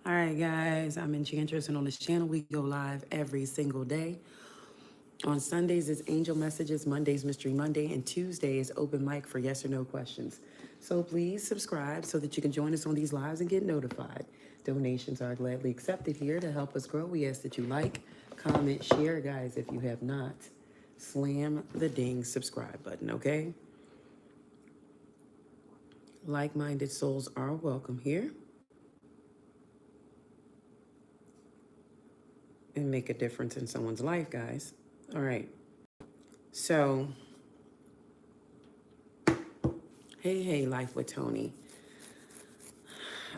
All right, guys, I'm Enchantress, and on this channel, we go live every single day. On Sundays, it's Angel Messages, Mondays, Mystery Monday, and Tuesday is open mic for yes or no questions. So please subscribe so that you can join us on these lives and get notified. Donations are gladly accepted here to help us grow. We ask that you like, comment, share, guys, if you have not. Slam the ding subscribe button, okay? Like-minded souls are welcome here and make a difference in someone's life, guys. All right. So, hey, Life with Tony.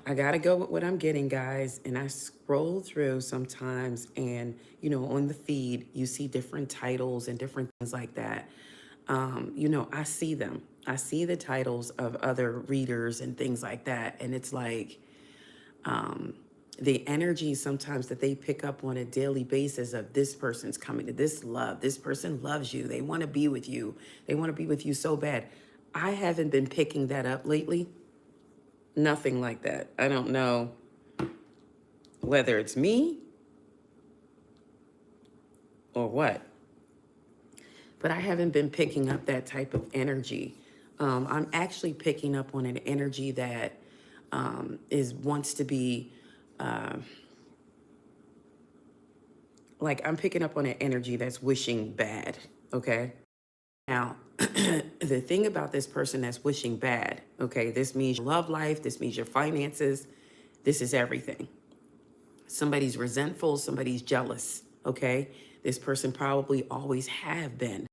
I got to go with what I'm getting, guys. And I scroll through sometimes and, on the feed, you see different titles and different things like that. I see them. I see the titles of other readers and things like that. And it's like, the energy sometimes that they pick up on a daily basis of this person's coming to this love. This person loves you. They want to be with you. They want to be with you so bad. I haven't been picking that up lately. Nothing like that. I don't know whether it's me or what, but I haven't been picking up that type of energy. I'm actually picking up on an energy that wants to be I'm picking up on an energy that's wishing bad, okay? Now, the thing about this person that's wishing bad, okay, this means your love life, this means your finances, this is everything. Somebody's resentful, somebody's jealous, okay? This person probably always have been.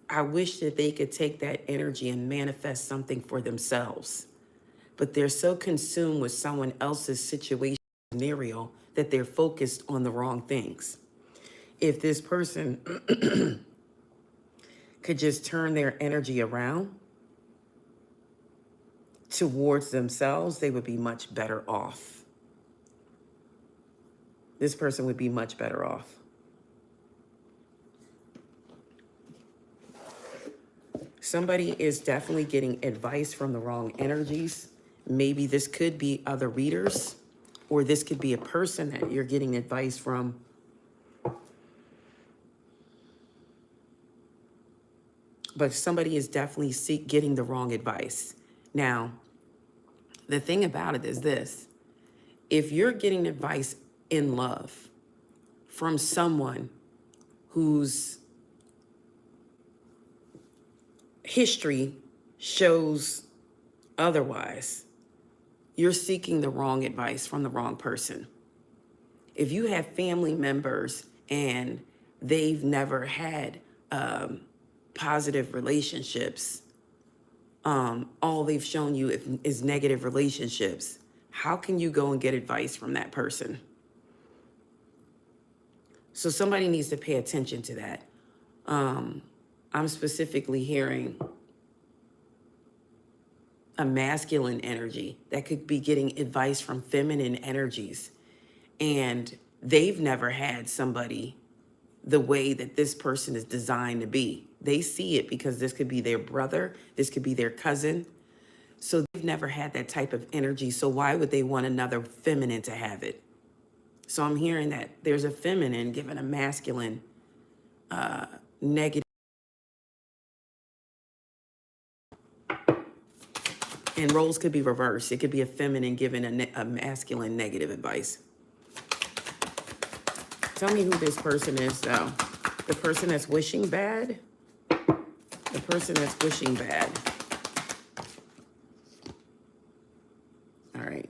I wish that they could take that energy and manifest something for themselves, but they're so consumed with someone else's situation scenario that they're focused on the wrong things. If this person could just turn their energy around towards themselves, they would be much better off. This person would be much better off. Somebody is definitely getting advice from the wrong energies. Maybe this could be other readers, or this could be a person that you're getting advice from. But somebody is definitely getting the wrong advice. Now, the thing about it is this. If you're getting advice in love from someone whose history shows otherwise, you're seeking the wrong advice from the wrong person. If you have family members and they've never had positive relationships, all they've shown you is negative relationships, how can you go and get advice from that person? So somebody needs to pay attention to that. I'm specifically hearing a masculine energy that could be getting advice from feminine energies. And they've never had somebody the way that this person is designed to be. They see it because this could be their brother, this could be their cousin. So they've never had that type of energy. So why would they want another feminine to have it? So I'm hearing that there's a feminine giving a masculine negative. And roles could be reversed. It could be a feminine giving a masculine negative advice. Tell me who this person is, though. The person that's wishing bad? The person that's wishing bad. All right.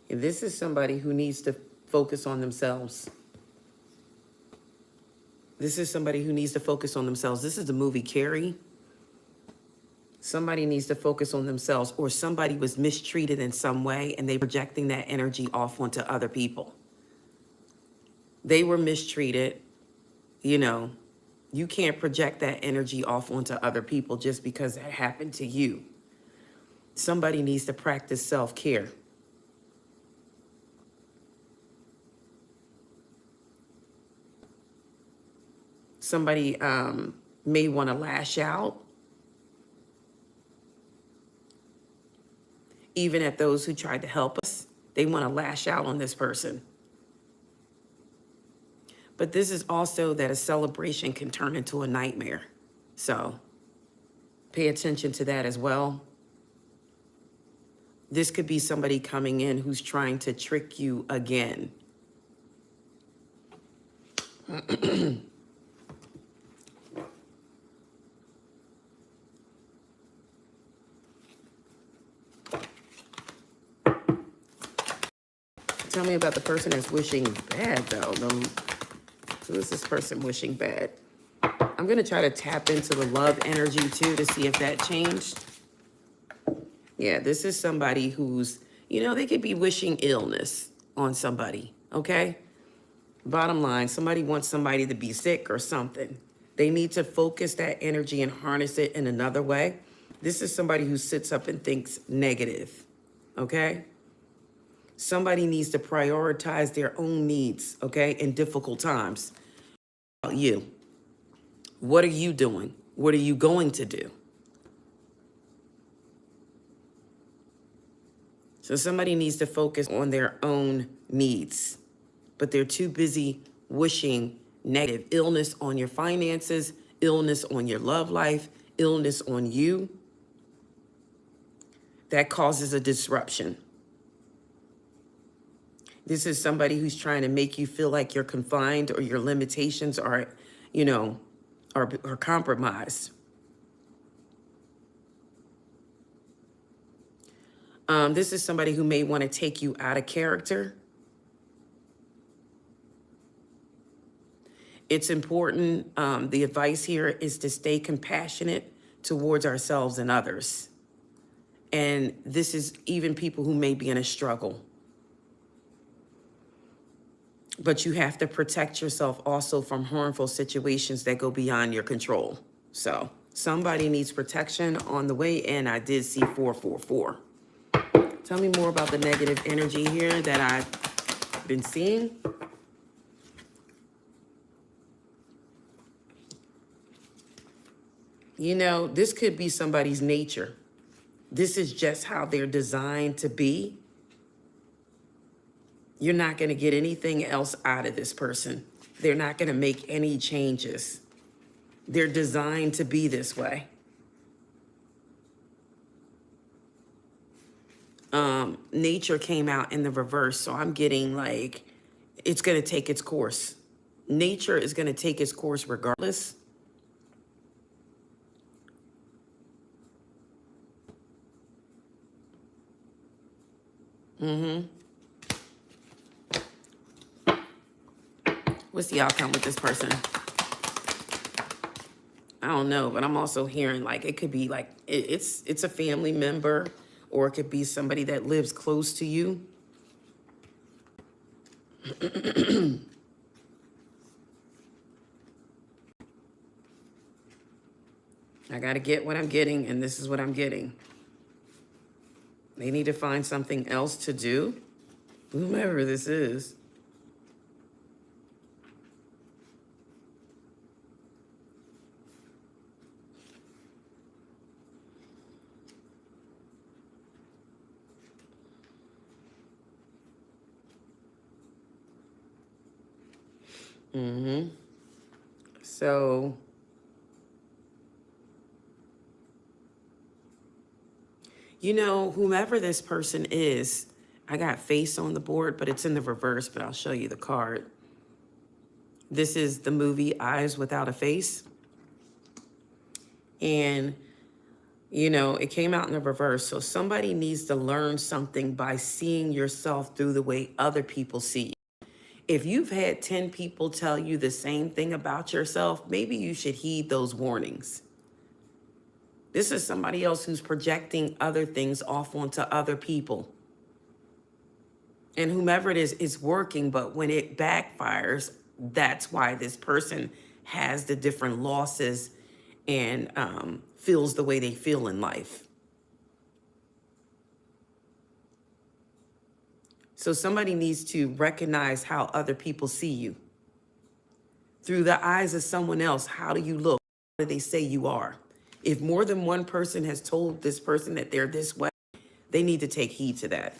This is somebody who needs to focus on themselves. This is somebody who needs to focus on themselves. This is the movie Carrie. Somebody needs to focus on themselves, or somebody was mistreated in some way and they're projecting that energy off onto other people. They were mistreated. You can't project that energy off onto other people just because it happened to you. Somebody needs to practice self-care. Somebody may want to lash out, even at those who tried to help us. They want to lash out on this person. But this is also that a celebration can turn into a nightmare. So pay attention to that as well. This could be somebody coming in who's trying to trick you again. Tell me about the person that's wishing bad, though. Who is this person wishing bad? I'm going to try to tap into the love energy, too, to see if that changed. Yeah, this is somebody who's, you know, they could be wishing illness on somebody, okay? Bottom line, somebody wants somebody to be sick or something. They need to focus that energy and harness it in another way. This is somebody who sits up and thinks negative, okay? Somebody needs to prioritize their own needs, okay, in difficult times. You. What are you doing? What are you going to do? So somebody needs to focus on their own needs, but they're too busy wishing negative illness on your finances, illness on your love life, illness on you. That causes a disruption. This is somebody who's trying to make you feel like you're confined or your limitations are, you know, are compromised. This is somebody who may want to take you out of character. It's important. The advice here is to stay compassionate towards ourselves and others. And this is even people who may be in a struggle. But you have to protect yourself also from harmful situations that go beyond your control. So somebody needs protection on the way in. I did see 444. Tell me more about the negative energy here that I've been seeing. You know, this could be somebody's nature. This is just how they're designed to be. You're not going to get anything else out of this person. They're not going to make any changes. They're designed to be this way. Nature came out in the reverse, so I'm getting like, it's going to take its course. Nature is going to take its course regardless. What's the outcome with this person? I don't know, but I'm also hearing like it could be like it's a family member, or it could be somebody that lives close to you. I got to get what I'm getting, and this is what I'm getting. They need to find something else to do, whomever this is. So you know, whomever this person is, I got face on the board, but it's in the reverse, but I'll show you the card. This is the movie Eyes Without a Face. And, you know, it came out in the reverse. So somebody needs to learn something by seeing yourself through the way other people see you. If you've had 10 people tell you the same thing about yourself, maybe you should heed those warnings. This is somebody else who's projecting other things off onto other people. And whomever it is, it's working, but when it backfires, that's why this person has the different losses and feels the way they feel in life. So somebody needs to recognize how other people see you through the eyes of someone else. How do you look? How do they say you are? If more than one person has told this person that they're this way, they need to take heed to that.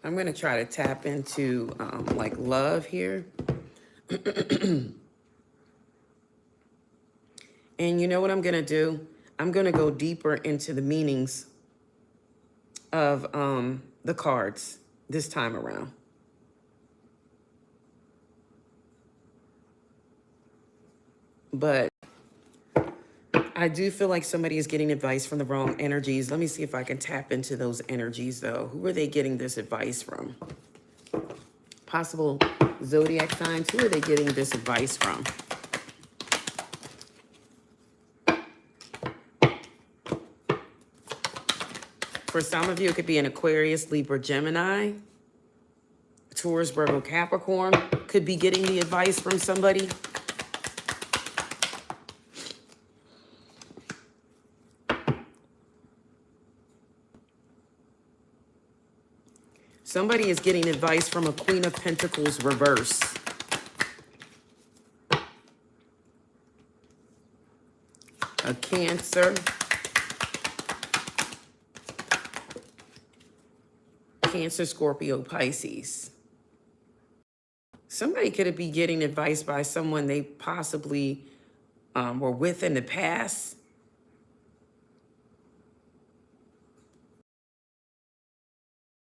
I'm going to try to tap into like love here. And you know what I'm going to do? I'm going to go deeper into the meanings of the cards this time around. But I do feel like somebody is getting advice from the wrong energies. Let me see if I can tap into those energies, though. Who are they getting this advice from? Possible zodiac signs. Who are they getting this advice from? For some of you, it could be an Aquarius, Libra, Gemini, Taurus, Virgo, Capricorn. Could be getting the advice from somebody. Somebody is getting advice from a Queen of Pentacles reverse. A Cancer. Cancer, Scorpio, Pisces. Somebody could be getting advice by someone they possibly were with in the past.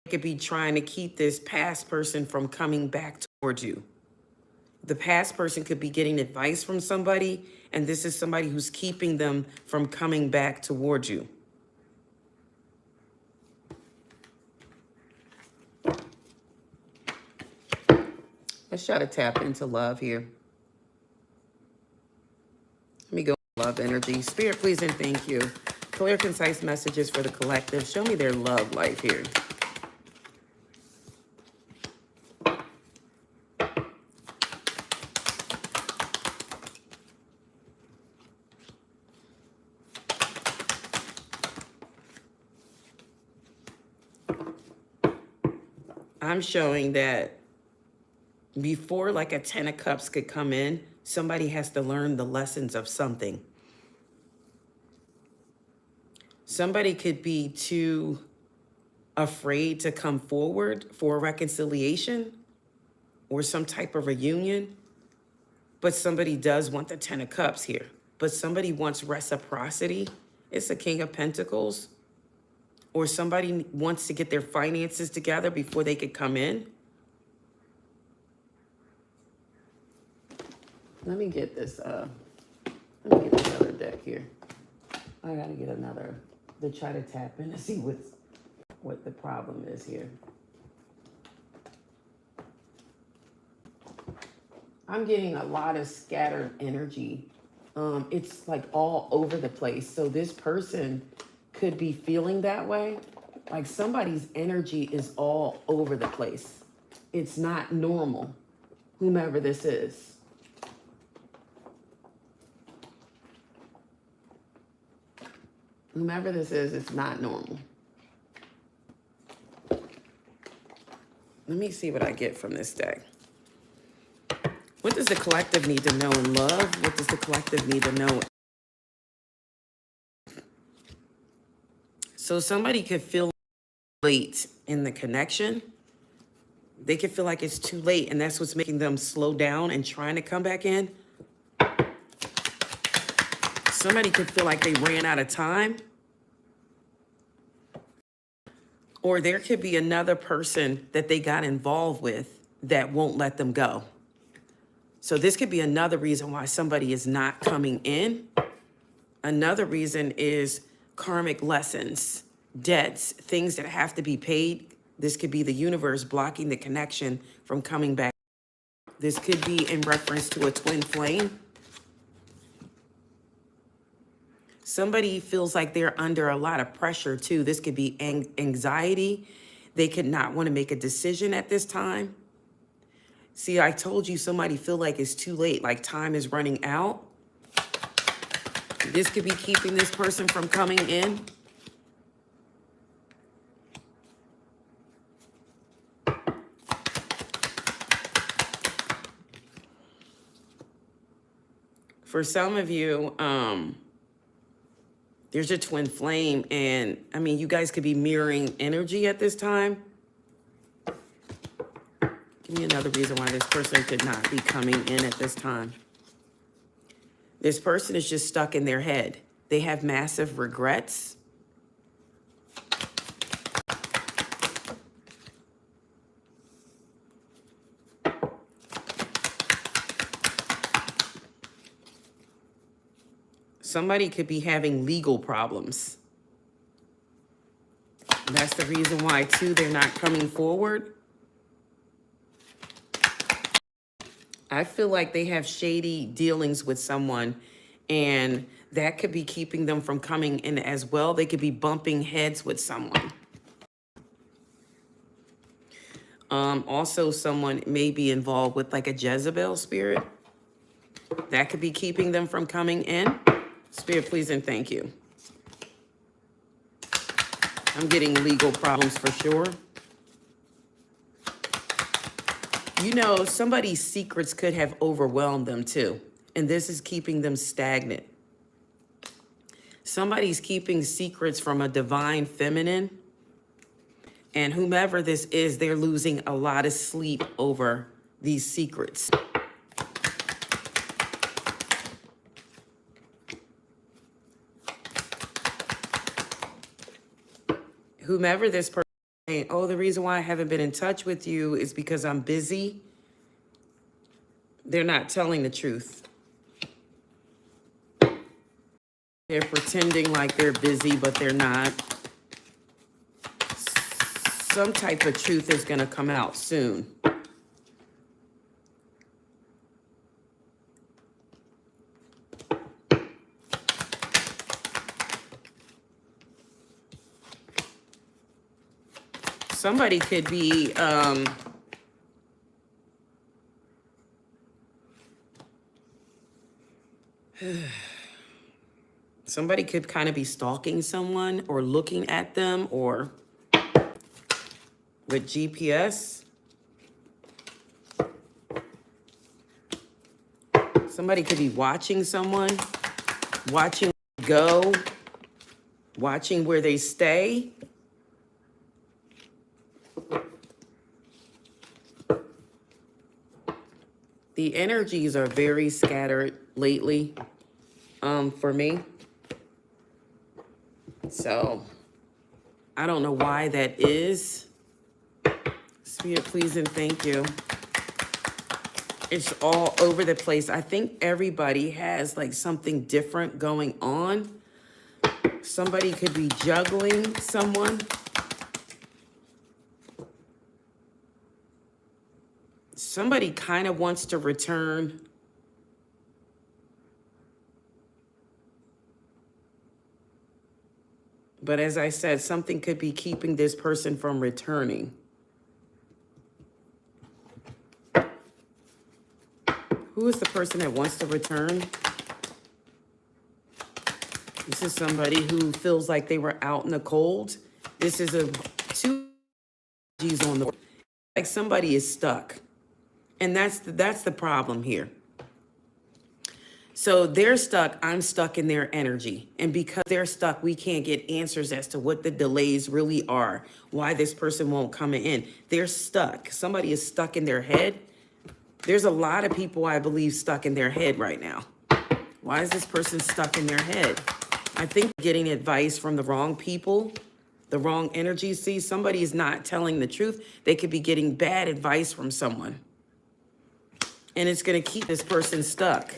They could be trying to keep this past person from coming back towards you. The past person could be getting advice from somebody, and this is somebody who's keeping them from coming back towards you. Let's try to tap into love here. Let me go love energy. Spirit, please and thank you. Clear, concise messages for the collective. Show me their love life here. I'm showing that before like a 10 of cups could come in, somebody has to learn the lessons of something. Somebody could be too afraid to come forward for a reconciliation or some type of reunion, but somebody does want the 10 of cups here. But somebody wants reciprocity. It's a King of Pentacles. Or somebody wants to get their finances together before they could come in. Let me get this other deck here. I gotta get another to try to tap in to see what the problem is here. I'm getting a lot of scattered energy. It's like all over the place. So this person could be feeling that way. Like somebody's energy is all over the place. It's not normal, whomever this is. Whomever this is, it's not normal. Let me see what I get from this deck. What does the collective need to know in love? What does the collective need to know? So somebody could feel late in the connection. They could feel like it's too late, and that's what's making them slow down and trying to come back in. Somebody could feel like they ran out of time. Or there could be another person that they got involved with that won't let them go. So this could be another reason why somebody is not coming in. Another reason is karmic lessons, debts, things that have to be paid. This could be the universe blocking the connection from coming back. This could be in reference to a twin flame. Somebody feels like they're under a lot of pressure too. This could be anxiety. They could not want to make a decision at this time. See, I told you somebody feel like it's too late, like time is running out. This could be keeping this person from coming in. For some of you, there's a twin flame, and I mean, you guys could be mirroring energy at this time. Give me another reason why this person could not be coming in at this time. This person is just stuck in their head. They have massive regrets. Somebody could be having legal problems. That's the reason why, too, they're not coming forward. I feel like they have shady dealings with someone, and that could be keeping them from coming in as well. They could be bumping heads with someone. Also, someone may be involved with like a Jezebel spirit. That could be keeping them from coming in. Spirit, please and thank you. I'm getting legal problems for sure. You know, somebody's secrets could have overwhelmed them too, and this is keeping them stagnant. Somebody's keeping secrets from a divine feminine, and whomever this is, they're losing a lot of sleep over these secrets. Whomever this person is saying, oh, the reason why I haven't been in touch with you is because I'm busy. They're not telling the truth. They're pretending like they're busy, but they're not. Some type of truth is going to come out soon. Somebody could be somebody could kind of be stalking someone or looking at them, or with GPS. Somebody could be watching someone, watching go, watching where they stay. The energies are very scattered lately for me. So I don't know why that is. Spirit, please and thank you. It's all over the place. I think everybody has like something different going on. Somebody could be juggling someone. Somebody kind of wants to return. But as I said, something could be keeping this person from returning. Who is the person that wants to return? This is somebody who feels like they were out in the cold. This is a 2 G's on the, like somebody is stuck. And that's the problem here. So they're stuck, I'm stuck in their energy. And because they're stuck, we can't get answers as to what the delays really are, why this person won't come in. They're stuck. Somebody is stuck in their head. There's a lot of people, I believe, stuck in their head right now. Why is this person stuck in their head? I think getting advice from the wrong people, the wrong energy. See, somebody is not telling the truth. They could be getting bad advice from someone. And it's going to keep this person stuck.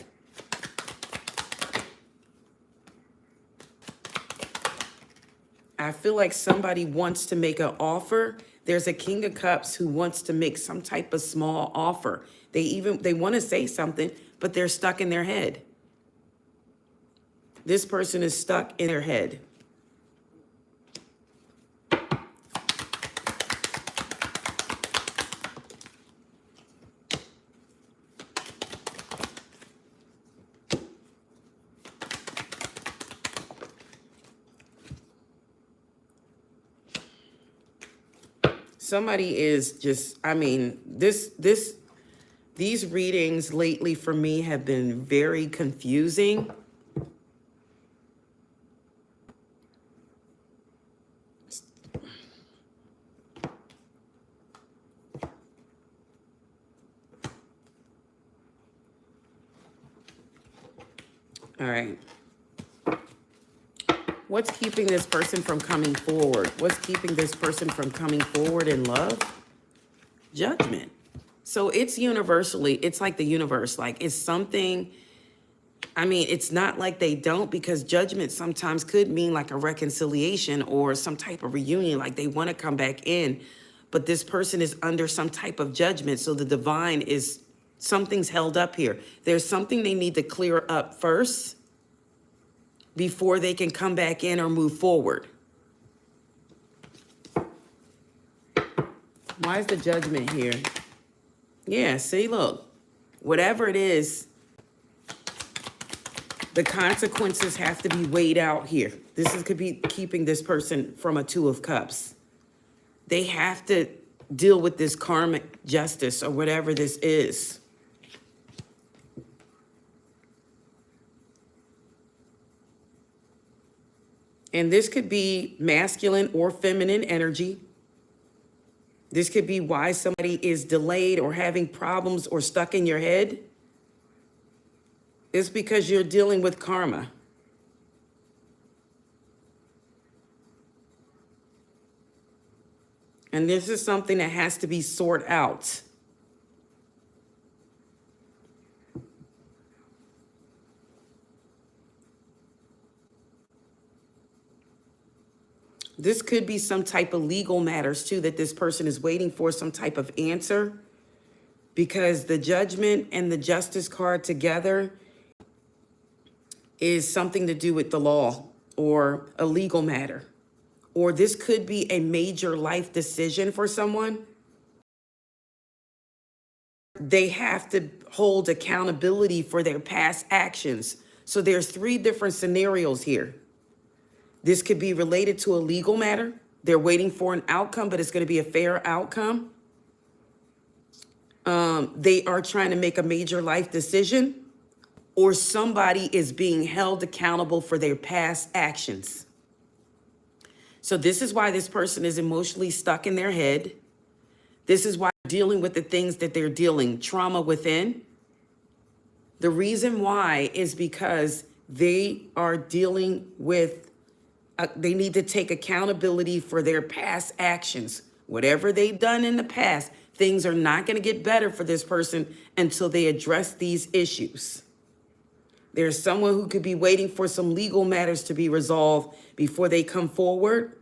I feel like somebody wants to make an offer. There's a King of Cups who wants to make some type of small offer. They want to say something, but they're stuck in their head. This person is stuck in their head. Somebody is just, I mean, this These readings lately for me have been very confusing. All right. What's keeping this person from coming forward? What's keeping this person from coming forward in love? Judgment. So it's universally, it's like the universe, like it's something, I mean, it's not like they don't, because judgment sometimes could mean like a reconciliation or some type of reunion, like they want to come back in, but this person is under some type of judgment. So the divine is, something's held up here. There's something they need to clear up first before they can come back in or move forward. Why is the judgment here? Yeah, see, look, whatever it is, the consequences have to be weighed out here. Could be keeping this person from a Two of Cups. They have to deal with this karmic justice or whatever this is. And this could be masculine or feminine energy. This could be why somebody is delayed or having problems or stuck in your head. It's because you're dealing with karma. And this is something that has to be sorted out. This could be some type of legal matters too, that this person is waiting for some type of answer, because the judgment and the justice card together is something to do with the law or a legal matter. Or this could be a major life decision for someone. They have to hold accountability for their past actions. So there's 3 different scenarios here. This could be related to a legal matter. They're waiting for an outcome, but it's going to be a fair outcome. They are trying to make a major life decision, or somebody is being held accountable for their past actions. So this is why this person is emotionally stuck in their head. This is why they're dealing with the things that they're dealing, trauma within. The reason why is because they are dealing with they need to take accountability for their past actions. Whatever they've done in the past, things are not going to get better for this person until they address these issues. There's someone who could be waiting for some legal matters to be resolved before they come forward.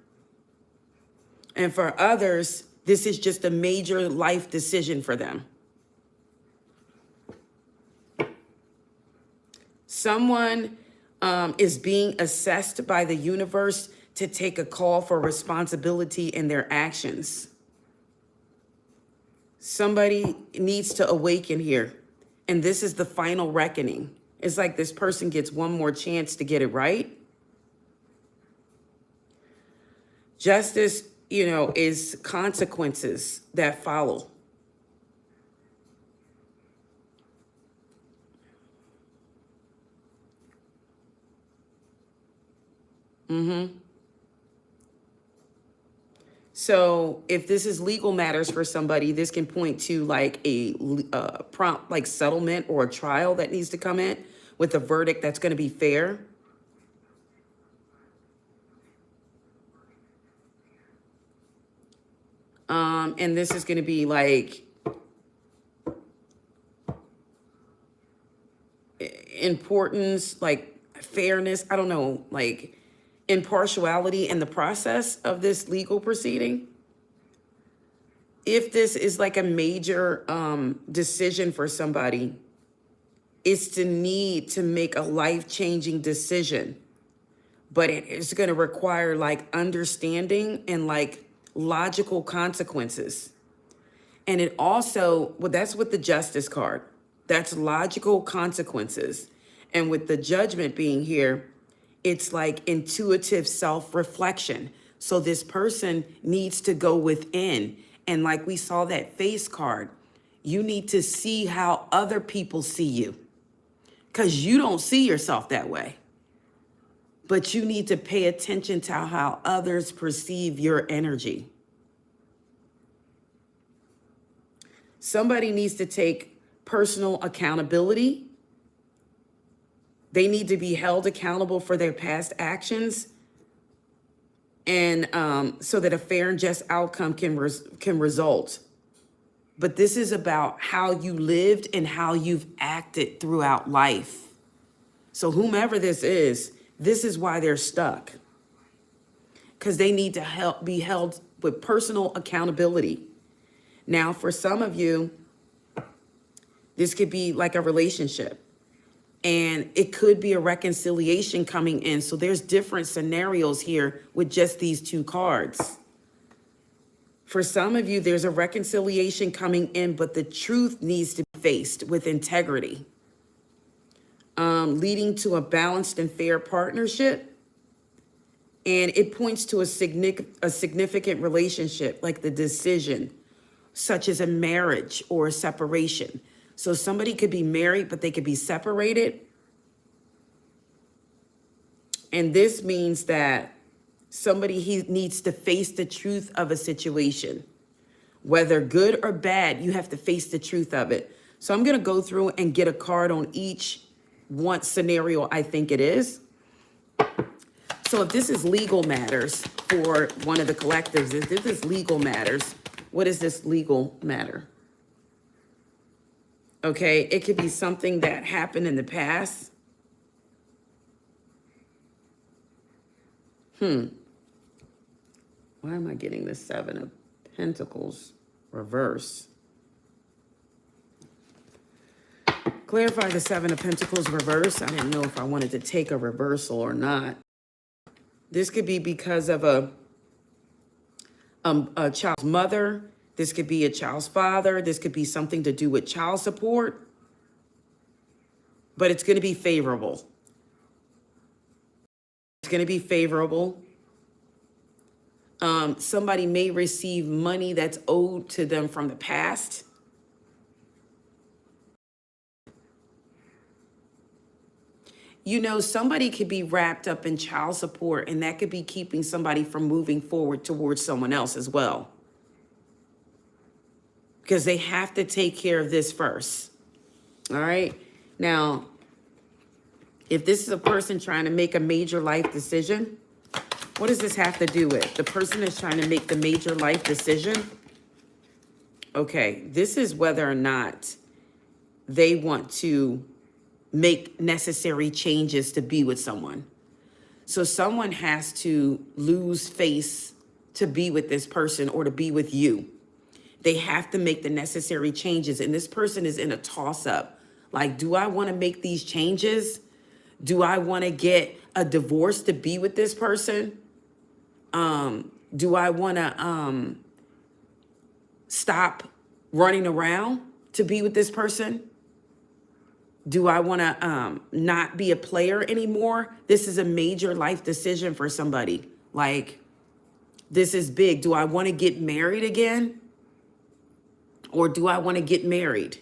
And for others, this is just a major life decision for them. Someone is being assessed by the universe to take a call for responsibility in their actions. Somebody needs to awaken here. And this is the final reckoning. It's like this person gets one more chance to get it right. Justice, is consequences that follow. So if this is legal matters for somebody, this can point to like a prompt, like settlement or a trial that needs to come in with a verdict that's going to be fair. And this is going to be like importance, like fairness, I don't know, like impartiality in the process of this legal proceeding. If this is like a major decision for somebody, it's to need to make a life-changing decision, but it is going to require like understanding and like logical consequences. And it also, well, that's with the justice card. That's logical consequences. And with the judgment being here, it's like intuitive self-reflection. So this person needs to go within. And like we saw that face card, You need to see how other people see you, because you don't see yourself that way. But you need to pay attention to how others perceive your energy. Somebody needs to take personal accountability. They need to be held accountable for their past actions, and so that a fair and just outcome can result. But this is about how you lived and how you've acted throughout life. So whomever this is why they're stuck. Because they need to be held with personal accountability. Now, for some of you, this could be like a relationship. And it could be a reconciliation coming in. So there's different scenarios here with just these two cards. For some of you, there's a reconciliation coming in, but the truth needs to be faced with integrity, leading to a balanced and fair partnership. And it points to a significant relationship, like the decision, such as a marriage or a separation. So somebody could be married, but they could be separated. And this means that somebody needs to face the truth of a situation. Whether good or bad, you have to face the truth of it. So I'm going to go through and get a card on each one scenario I think it is. So if this is legal matters for one of the collectives, if this is legal matters, what is this legal matter? Okay, it could be something that happened in the past. Why am I getting the Seven of Pentacles reverse? Clarify the Seven of Pentacles reverse. I didn't know if I wanted to take a reversal or not. This could be because of a child's mother. This could be a child's father. This could be something to do with child support. But it's going to be favorable. It's going to be favorable. Somebody may receive money that's owed to them from the past. You know, somebody could be wrapped up in child support, and that could be keeping somebody from moving forward towards someone else as well. Because they have to take care of this first. All right. Now, if this is a person trying to make a major life decision, what does this have to do with? The person is trying to make the major life decision. Okay, this is whether or not they want to make necessary changes to be with someone. So someone has to lose face to be with this person or to be with you. They have to make the necessary changes. And this person is in a toss-up. Like, do I want to make these changes? Do I want to get a divorce to be with this person? Do I want to stop running around to be with this person? Do I want to not be a player anymore? This is a major life decision for somebody. Like, this is big. Do I want to get married again? Or do I want to get married?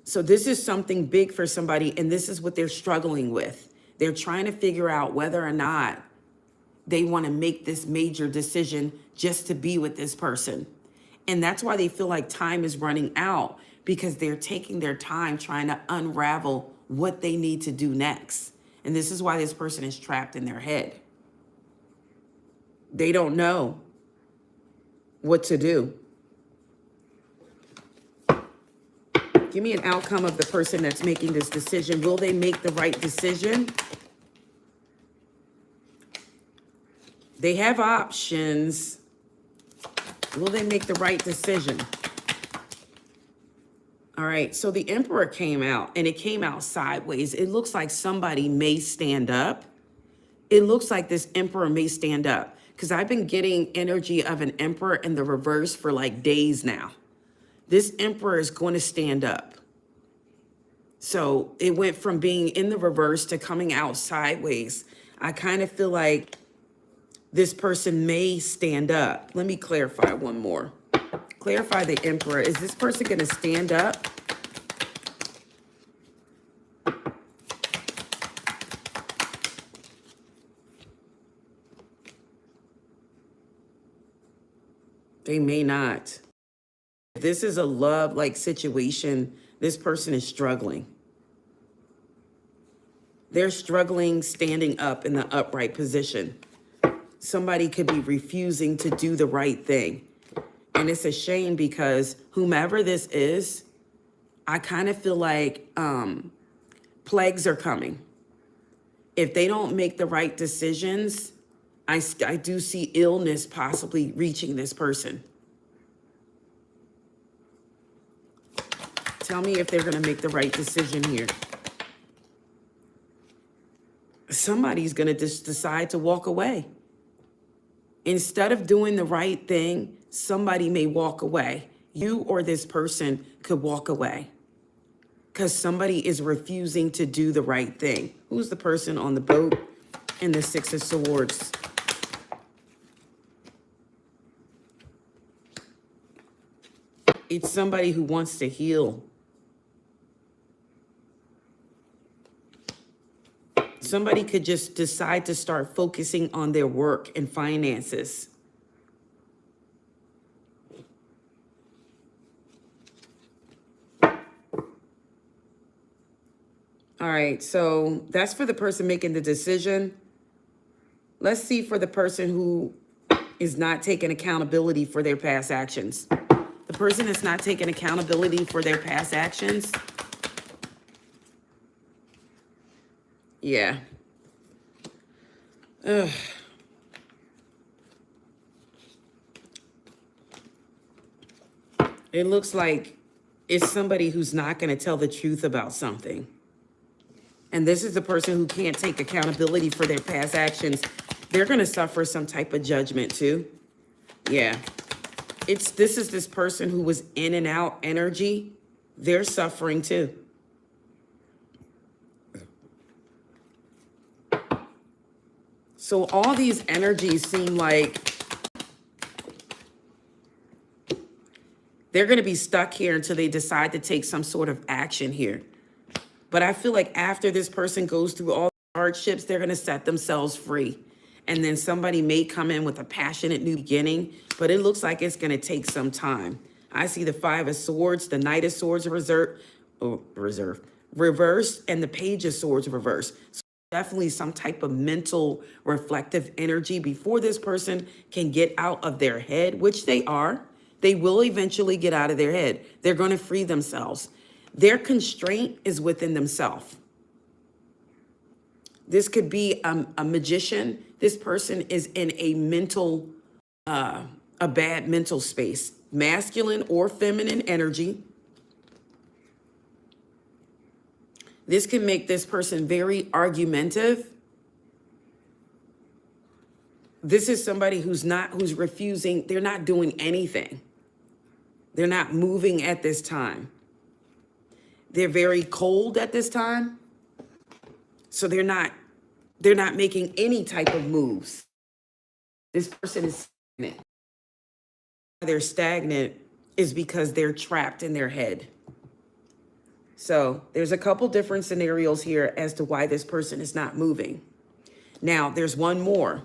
So this is something big for somebody, and this is what they're struggling with. They're trying to figure out whether or not they want to make this major decision just to be with this person. And that's why they feel like time is running out, because they're taking their time trying to unravel what they need to do next. And this is why this person is trapped in their head. They don't know what to do. Give me an outcome of the person that's making this decision. Will they make the right decision? They have options. Will they make the right decision? All right, so the Emperor came out, and it came out sideways. It looks like somebody may stand up. It looks like this Emperor may stand up, because I've been getting energy of an Emperor in the reverse for like days now. This Emperor is going to stand up. So it went from being in the reverse to coming out sideways. I kind of feel like this person may stand up. Let me clarify one more. Clarify the Emperor. Is this person going to stand up? They may not. If this is a love-like situation, this person is struggling. They're struggling standing up in the upright position. Somebody could be refusing to do the right thing. And it's a shame because whomever this is, I kind of feel like plagues are coming. If they don't make the right decisions, I do see illness possibly reaching this person. Tell me if they're going to make the right decision here. Somebody's going to just decide to walk away. Instead of doing the right thing, somebody may walk away. You or this person could walk away because somebody is refusing to do the right thing. Who's the person on the boat and the Six of Swords? It's somebody who wants to heal. Somebody could just decide to start focusing on their work and finances. All right, so that's for the person making the decision. Let's see for the person who is not taking accountability for their past actions. The person that's not taking accountability for their past actions. Yeah. Ugh. It looks like it's somebody who's not going to tell the truth about something. And this is the person who can't take accountability for their past actions. They're going to suffer some type of judgment too. Yeah. This is this person who was in and out energy. They're suffering too. So all these energies seem like they're going to be stuck here until they decide to take some sort of action here. But I feel like after this person goes through all the hardships, they're going to set themselves free. And then somebody may come in with a passionate new beginning, but it looks like it's going to take some time. I see the Five of Swords, the Knight of Swords reversed, and the Page of Swords reversed. So definitely some type of mental reflective energy before this person can get out of their head, which they are. They will eventually get out of their head. They're going to free themselves. Their constraint is within themselves. This could be a magician. This person is in a mental, a bad mental space, masculine or feminine energy. This can make this person very argumentative. This is somebody who's refusing. They're not doing anything. They're not moving at this time. They're very cold at this time. So they're not making any type of moves. This person is stagnant. They're stagnant is because they're trapped in their head. So there's a couple different scenarios here as to why this person is not moving. Now, there's one more.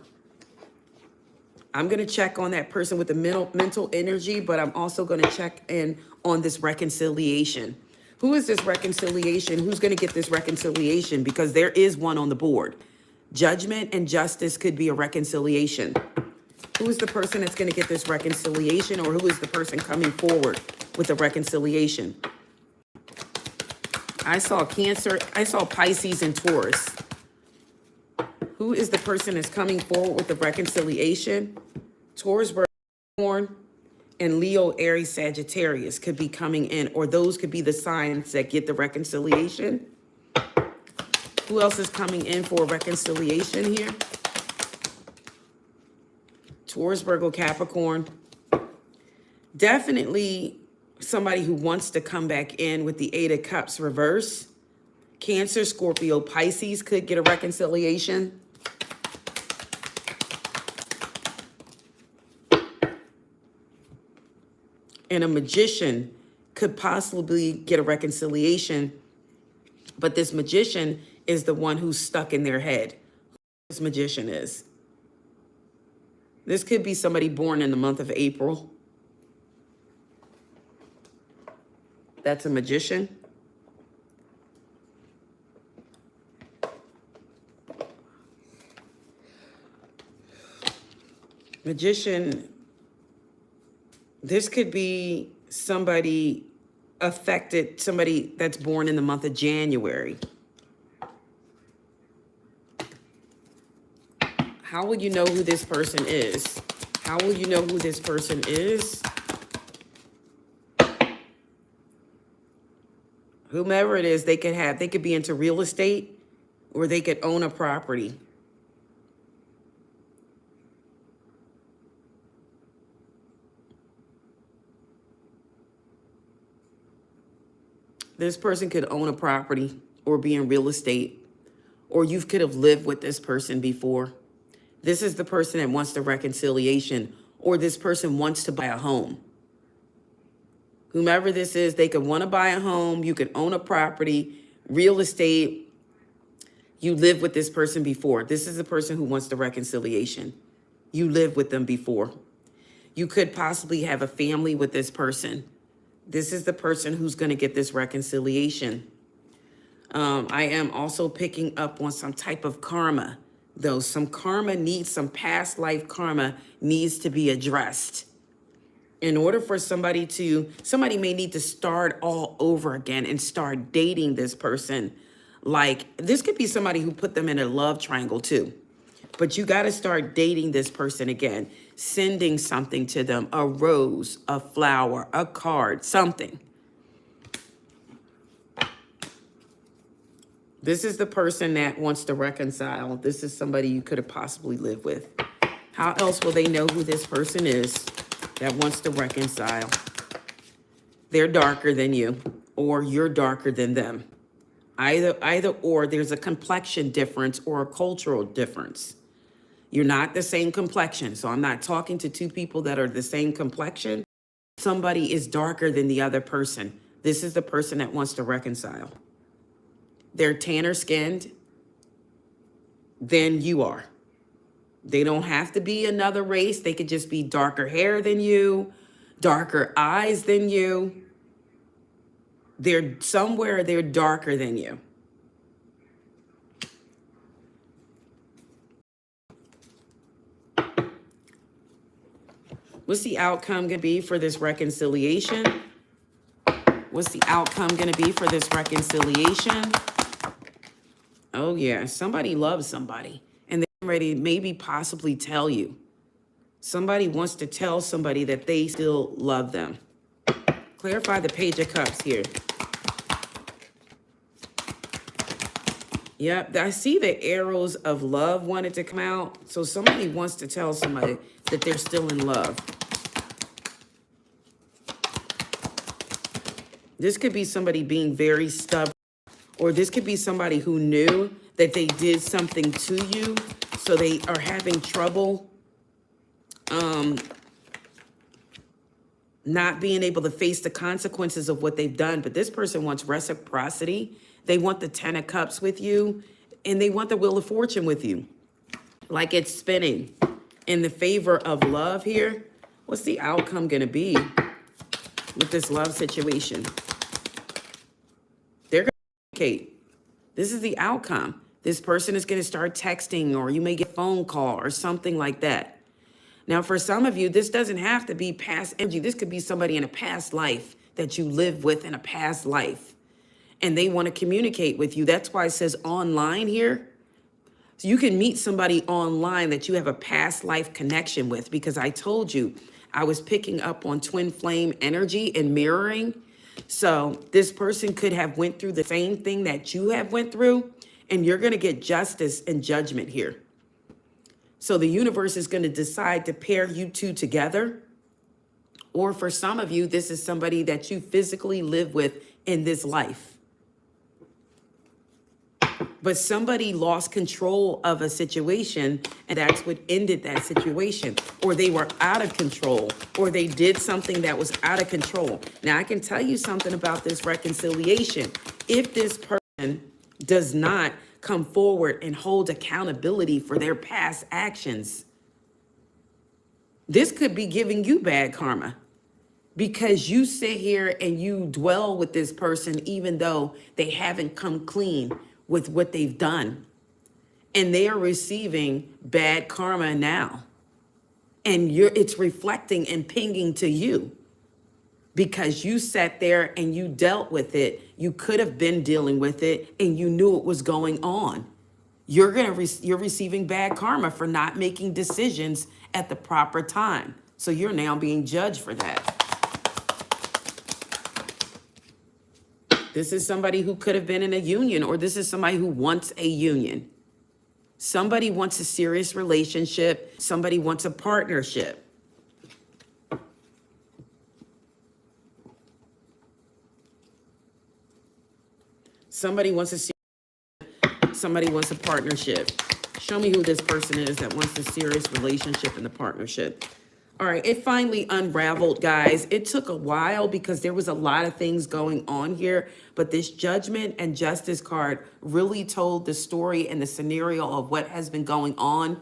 I'm going to check on that person with the mental energy, but I'm also going to check in on this reconciliation. Who is this reconciliation? Who's going to get this reconciliation? Because there is one on the board. Judgment and justice could be a reconciliation. Who is the person that's going to get this reconciliation, or who is the person coming forward with the reconciliation? I saw Cancer. I saw Pisces and Taurus. Who is the person that's coming forward with the reconciliation? Taurus, Capricorn, and Leo, Aries, Sagittarius could be coming in, or those could be the signs that get the reconciliation. Who else is coming in for reconciliation here? Taurus, Virgo, Capricorn. Definitely somebody who wants to come back in with the Eight of Cups reverse. Cancer, Scorpio, Pisces could get a reconciliation. And a magician could possibly get a reconciliation, but this magician is the one who's stuck in their head. This magician is. This could be somebody born in the month of April. That's a magician. Magician, this could be somebody affected, somebody that's born in the month of January. How will you know who this person is? How will you know who this person is? Whomever it is, they could be into real estate, or they could own a property. This person could own a property or be in real estate, or you could have lived with this person before. This is the person that wants the reconciliation, or this person wants to buy a home. Whomever this is, they could want to buy a home. You could own a property, real estate. You lived with this person before. This is the person who wants the reconciliation. You lived with them before. You could possibly have a family with this person. This is the person who's going to get this reconciliation. I am also picking up on some type of karma, though. Some past life karma needs to be addressed. In order for somebody may need to start all over again and start dating this person. Like, this could be somebody who put them in a love triangle too. But you got to start dating this person again, sending something to them, a rose, a flower, a card, something. This is the person that wants to reconcile. This is somebody you could have possibly lived with. How else will they know who this person is that wants to reconcile? They're darker than you, or you're darker than them. Either or, there's a complexion difference or a cultural difference. You're not the same complexion. So I'm not talking to two people that are the same complexion. Somebody is darker than the other person. This is the person that wants to reconcile. They're tanner skinned than you are. They don't have to be another race. They could just be darker hair than you, darker eyes than you. They're darker than you. What's the outcome going to be for this reconciliation? What's the outcome going to be for this reconciliation? Oh, yeah. Somebody loves somebody, and they're ready to maybe possibly tell you. Somebody wants to tell somebody that they still love them. Clarify the Page of Cups here. Yep, I see the arrows of love wanted to come out. So somebody wants to tell somebody that they're still in love. This could be somebody being very stubborn, or this could be somebody who knew that they did something to you, so they are having trouble not being able to face the consequences of what they've done. But this person wants reciprocity. They want the Ten of Cups with you, and they want the Wheel of Fortune with you. Like it's spinning in the favor of love here. What's the outcome going to be with this love situation? They're going to communicate. This is the outcome. This person is going to start texting, or you may get a phone call or something like that. Now, for some of you, this doesn't have to be past energy. This could be somebody in a past life that you lived with in a past life, and they want to communicate with you. That's why it says online here. So you can meet somebody online that you have a past life connection with, because I told you I was picking up on twin flame energy and mirroring. So this person could have went through the same thing that you have went through, and you're going to get justice and judgment here. So the universe is going to decide to pair you two together. Or for some of you, this is somebody that you physically live with in this life. But somebody lost control of a situation, and that's what ended that situation. Or they were out of control, or they did something that was out of control. Now, I can tell you something about this reconciliation. If this person does not come forward and hold accountability for their past actions, this could be giving you bad karma, because you sit here and you dwell with this person even though they haven't come clean with what they've done, and they are receiving bad karma now, and it's reflecting and pinging to you because you sat there and you dealt with it. You could have been dealing with it and you knew it was going on. You're receiving bad karma for not making decisions at the proper time, so you're now being judged for that. This is somebody who could have been in a union, or this is somebody who wants a union. Somebody wants a serious relationship. Somebody wants a partnership. Somebody wants a partnership. Show me who this person is that wants a serious relationship and the partnership. All right, it finally unraveled, guys. It took a while because there was a lot of things going on here, but this Judgment and Justice card really told the story and the scenario of what has been going on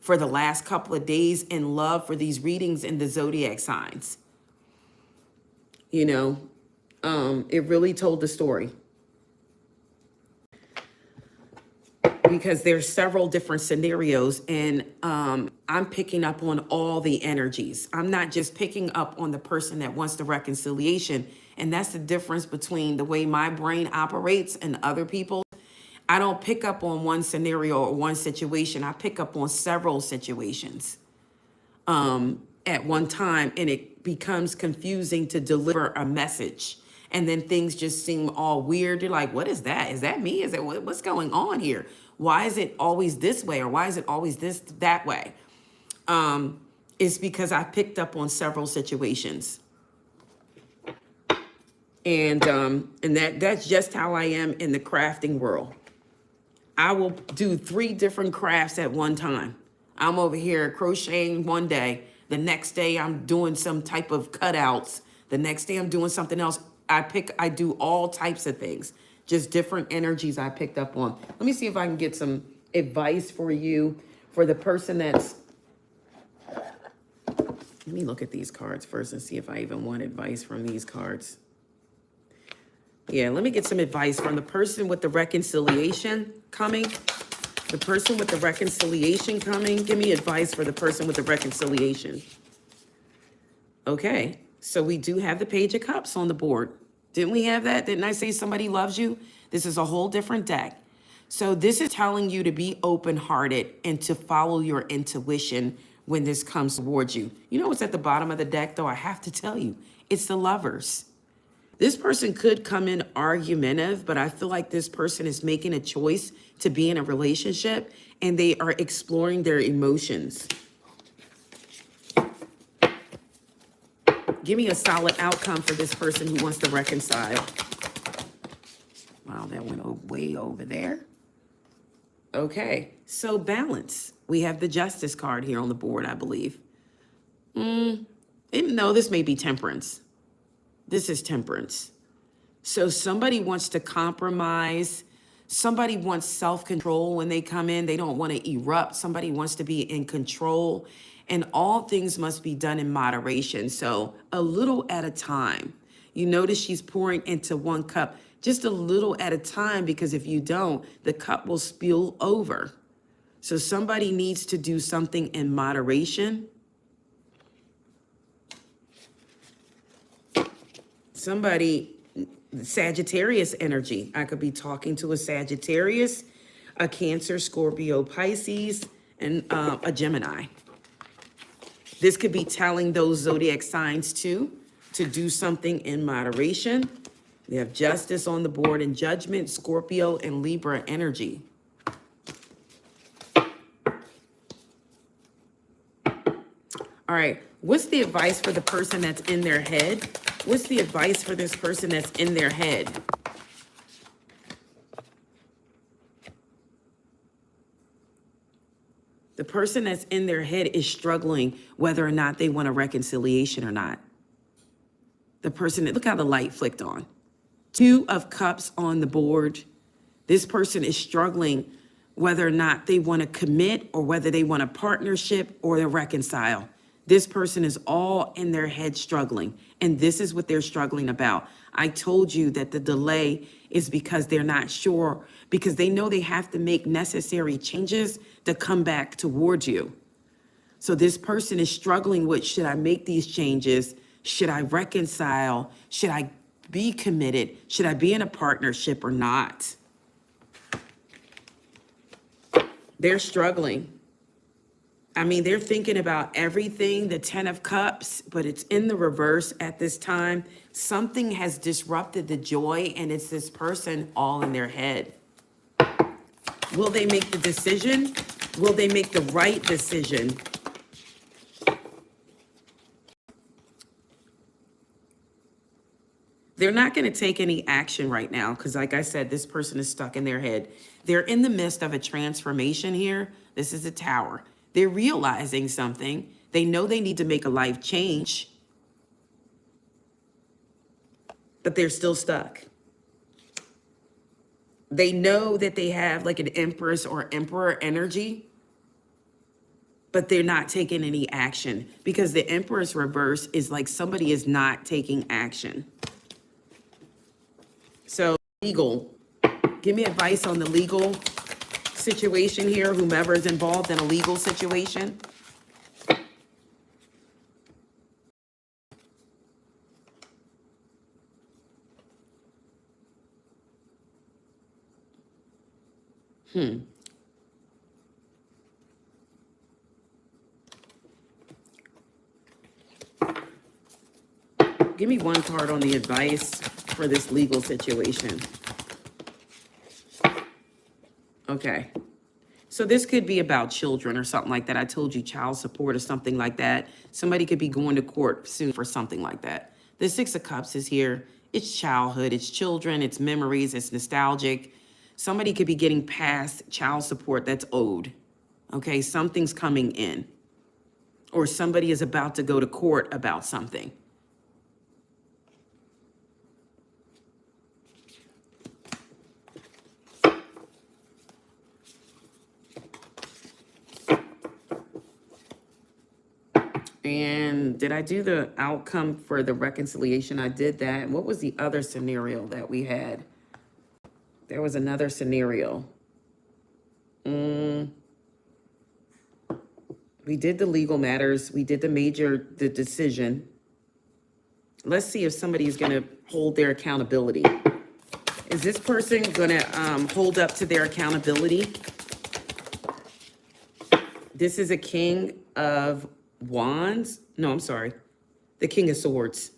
for the last couple of days in love for these readings in the zodiac signs. You know, it really told the story. Because there's several different scenarios, and I'm picking up on all the energies. I'm not just picking up on the person that wants the reconciliation. And that's the difference between the way my brain operates and other people. I don't pick up on one scenario or one situation. I pick up on several situations at one time, and it becomes confusing to deliver a message. And then things just seem all weird. You're like, what is that? Is that me? Is it what's going on here? Why is it always this way? Or why is it always that way? It's because I picked up on several situations. And that's just how I am in the crafting world. I will do 3 different crafts at one time. I'm over here crocheting one day. The next day I'm doing some type of cutouts. The next day I'm doing something else. I do all types of things, just different energies I picked up on. Let me see if I can get some advice for you, for the person that's, let me look at these cards first and see if I even want advice from these cards. Yeah, let me get some advice from the person with the reconciliation coming. The person with the reconciliation coming. Give me advice for the person with the reconciliation. Okay, so we do have the Page of Cups on the board. Didn't we have that? Didn't I say somebody loves you? This is a whole different deck. So this is telling you to be open-hearted and to follow your intuition when this comes towards you. You know what's at the bottom of the deck, though? I have to tell you, it's the Lovers. This person could come in argumentative, but I feel like this person is making a choice to be in a relationship, and they are exploring their emotions. Give me a solid outcome for this person who wants to reconcile. Wow, that went way over there. Okay, so balance. We have the Justice card here on the board, I believe. No, this may be Temperance. This is Temperance. So somebody wants to compromise. Somebody wants self-control when they come in. They don't want to erupt. Somebody wants to be in control. And all things must be done in moderation. So a little at a time. You notice she's pouring into one cup, just a little at a time, because if you don't, the cup will spill over. So somebody needs to do something in moderation. Somebody, Sagittarius energy. I could be talking to a Sagittarius, a Cancer, Scorpio, Pisces, and a Gemini. This could be telling those zodiac signs too to do something in moderation. We have Justice on the board and Judgment, Scorpio, and Libra energy. All right, what's the advice for the person that's in their head? What's the advice for this person that's in their head? person that's in their head is struggling whether or not they want a reconciliation or not. The person, look how the light flicked on. 2 of Cups on the board. This person is struggling whether or not they want to commit or whether they want a partnership or to reconcile. This person is all in their head struggling, and this is what they're struggling about. I told you that the delay is because they're not sure, because they know they have to make necessary changes to come back towards you. So this person is struggling with, should I make these changes? Should I reconcile? Should I be committed? Should I be in a partnership or not? They're struggling. I mean, they're thinking about everything, the 10 of Cups, but it's in the reverse at this time. Something has disrupted the joy, and it's this person all in their head. Will they make the decision? Will they make the right decision? They're not going to take any action right now because, like I said, this person is stuck in their head. They're in the midst of a transformation here. This is a Tower. They're realizing something. They know they need to make a life change, but they're still stuck. They know that they have like an Empress or Emperor energy, but they're not taking any action because the Empress reverse is like somebody is not taking action. So legal, give me advice on the legal situation here, whomever is involved in a legal situation. Give me one card on the advice for this legal situation. Okay. So this could be about children or something like that. I told you child support or something like that. Somebody could be going to court soon for something like that. The 6 of Cups is here. It's childhood, it's children, it's memories, it's nostalgic. Somebody could be getting past child support that's owed. Okay, something's coming in. Or somebody is about to go to court about something. And did I do the outcome for the reconciliation? I did that. What was the other scenario that we had? There was another scenario. We did the legal matters. We did the decision. Let's see if somebody is going to hold their accountability. Is this person going to hold up to their accountability? This is a King of Wands. No, I'm sorry. The King of Swords.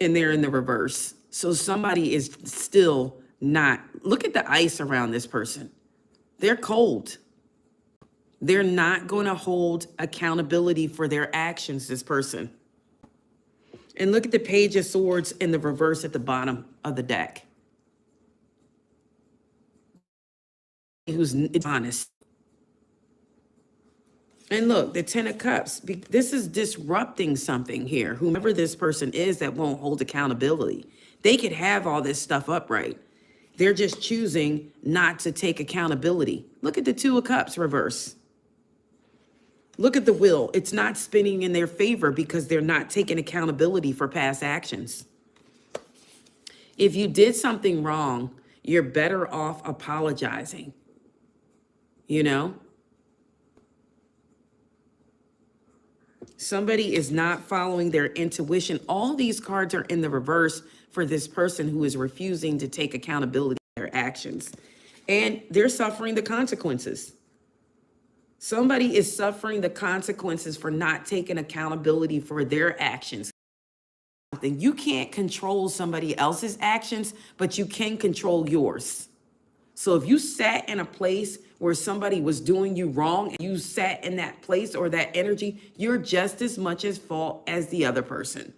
And they're in the reverse. So somebody is still not. Look at the ice around this person. They're cold. They're not going to hold accountability for their actions, this person. And look at the Page of Swords in the reverse at the bottom of the deck. Who's honest. And look, the 10 of Cups, this is disrupting something here. Whomever this person is that won't hold accountability. They could have all this stuff upright. They're just choosing not to take accountability. Look at the 2 of Cups reverse. Look at the wheel. It's not spinning in their favor because they're not taking accountability for past actions. If you did something wrong, you're better off apologizing. You know? Somebody is not following their intuition. All these cards are in the reverse for this person who is refusing to take accountability for their actions. And they're suffering the consequences. Somebody is suffering the consequences for not taking accountability for their actions. You can't control somebody else's actions, but you can control yours. So if you sat in a place where somebody was doing you wrong, and you sat in that place or that energy, you're just as much at fault as the other person.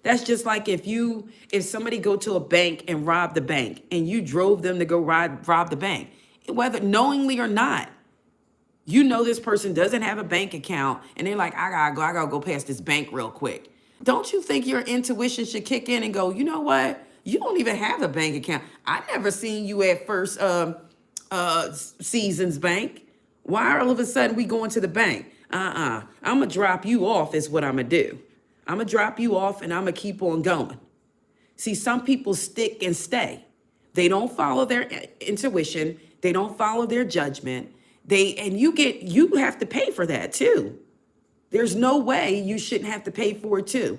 That's just like if somebody go to a bank and rob the bank and you drove them to go rob the bank, whether knowingly or not, You know this person doesn't have a bank account and they're like, I gotta go past this bank real quick. Don't you think your intuition should kick in and go, you know what? You don't even have a bank account. I never seen you at First Seasons Bank. Why all of a sudden we going to the bank? I'm gonna drop you off is what I'm gonna do. I'm gonna drop you off and I'm gonna keep on going. See, some people stick and stay. They don't follow their intuition. They don't follow their judgment. You have to pay for that too. There's no way you shouldn't have to pay for it too.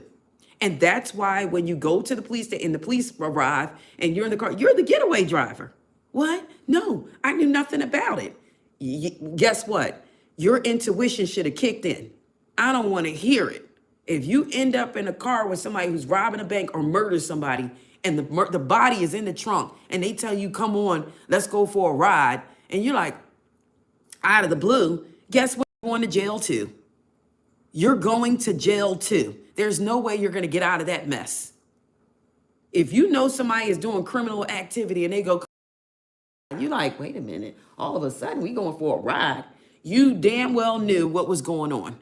And that's why when you go to the police and the police arrive and you're in the car, you're the getaway driver. What? No, I knew nothing about it. Guess what? Your intuition should have kicked in. I don't want to hear it. If you end up in a car with somebody who's robbing a bank or murders somebody and the body is in the trunk and they tell you, come on, let's go for a ride. And you're like, out of the blue, guess what? You're going to jail too. You're going to jail too. There's no way you're going to get out of that mess. If you know somebody is doing criminal activity and they go, you're like, wait a minute, all of a sudden we going for a ride. You damn well knew what was going on.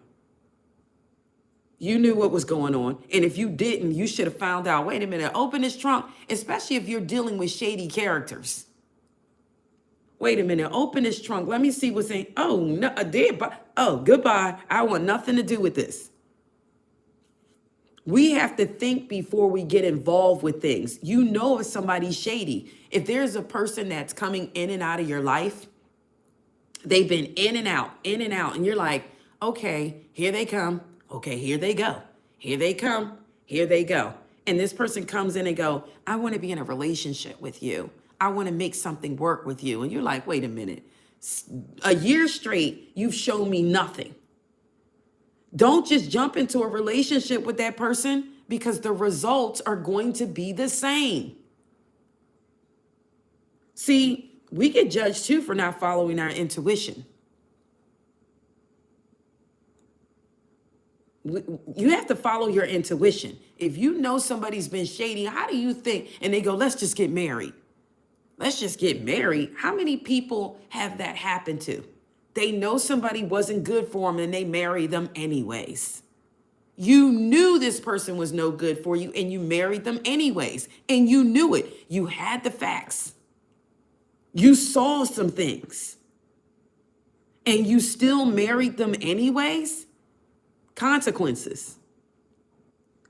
You knew what was going on. And if you didn't, you should have found out, wait a minute, open this trunk, especially if you're dealing with shady characters. Wait a minute, open this trunk. Let me see what's in. Oh, no, goodbye. I want nothing to do with this. We have to think before we get involved with things. You know if somebody's shady. If there's a person that's coming in and out of your life, they've been in and out, and you're like, okay, here they come. Okay, here they go. Here they come. Here they go. And this person comes in and go, I want to be in a relationship with you. I want to make something work with you. And you're like, wait a minute. A year straight, you've shown me nothing. Don't just jump into a relationship with that person because the results are going to be the same. See, we get judged too for not following our intuition. You have to follow your intuition. If you know somebody's been shady, how do you think? And they go, let's just get married. Let's just get married. How many people have that happen to? They know somebody wasn't good for them and they marry them anyways. You knew this person was no good for you and you married them anyways. And you knew it. You had the facts. You saw some things. And you still married them anyways? Consequences.